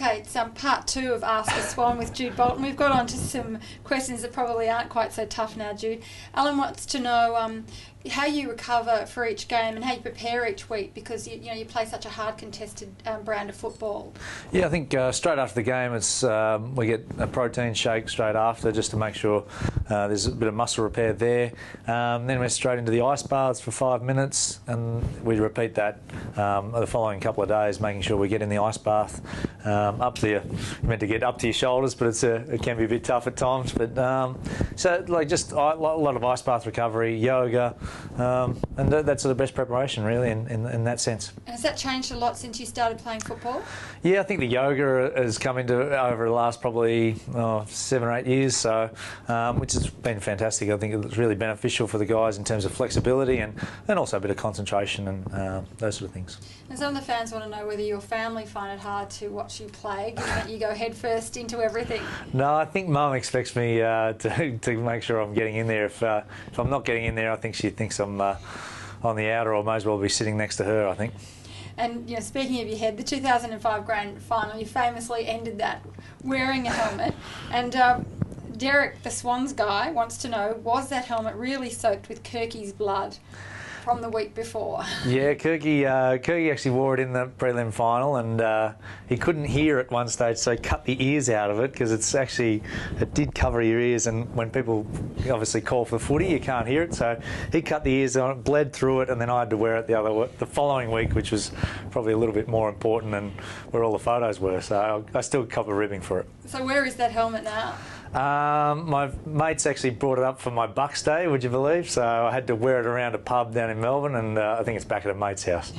Okay, it's part two of Ask a Swan with Jude Bolton. We've got on to some questions that probably aren't quite so tough now, Jude. Alan wants to know how you recover for each game and how you prepare each week, because you play such a hard contested brand of football. Yeah, I think straight after the game, it's we get a protein shake straight after, just to make sure there's a bit of muscle repair there. Then we're straight into the ice baths for 5 minutes, and we repeat that the following couple of days, making sure we get in the ice bath up to you're meant to get up to your shoulders, but it can be a bit tough at times. But so like just a lot of ice bath recovery, yoga. And that's the best preparation, really, in that sense. And has that changed a lot since you started playing football? Yeah, I think the yoga has come into over the last probably 7 or 8 years, so which has been fantastic. I think it's really beneficial for the guys in terms of flexibility and also a bit of concentration and those sort of things. And some of the fans want to know whether your family find it hard to watch you play, given that you go head first into everything. No, I think Mum expects me to make sure I'm getting in there. If I'm not getting in there, I think she thinks I'm on the outer, or may as well be sitting next to her, I think. And speaking of your head, the 2005 Grand Final, you famously ended that wearing a helmet. And Derek, the Swans guy, wants to know, was that helmet really soaked with Kirky's blood from the week before? Yeah, Kirky actually wore it in the prelim final, and he couldn't hear at one stage, so he cut the ears out of it, because it did cover your ears, and when people obviously call for the footy, you can't hear it, so he cut the ears on it, bled through it, and then I had to wear it the following week, which was probably a little bit more important than where all the photos were, so I still cop a ribbing for it. So where is that helmet now? My mates actually brought it up for my Bucks Day, would you believe? So I had to wear it around a pub down in Melbourne, and I think it's back at a mate's house.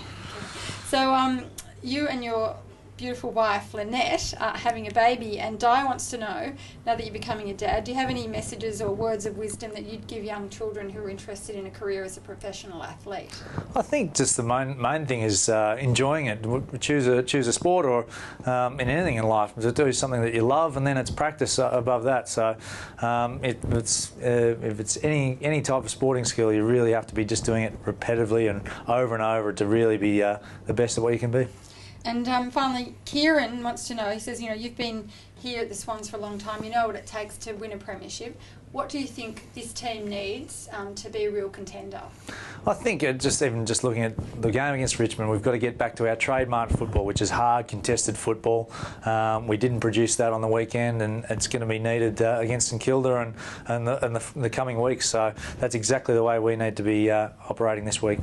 So you and your beautiful wife Lynette are having a baby, and Di wants to know, now that you're becoming a dad, do you have any messages or words of wisdom that you'd give young children who are interested in a career as a professional athlete? I think just the main thing is enjoying it. Choose a sport or in anything in life, to do something that you love, and then it's practice above that. So if it's any type of sporting skill, you really have to be just doing it repetitively and over to really be the best at what you can be. And finally, Kieran wants to know, he says, you've been here at the Swans for a long time, you know what it takes to win a premiership. What do you think this team needs to be a real contender? I think just looking at the game against Richmond, we've got to get back to our trademark football, which is hard, contested football. We didn't produce that on the weekend, and it's going to be needed against St Kilda and the coming weeks. So that's exactly the way we need to be operating this week.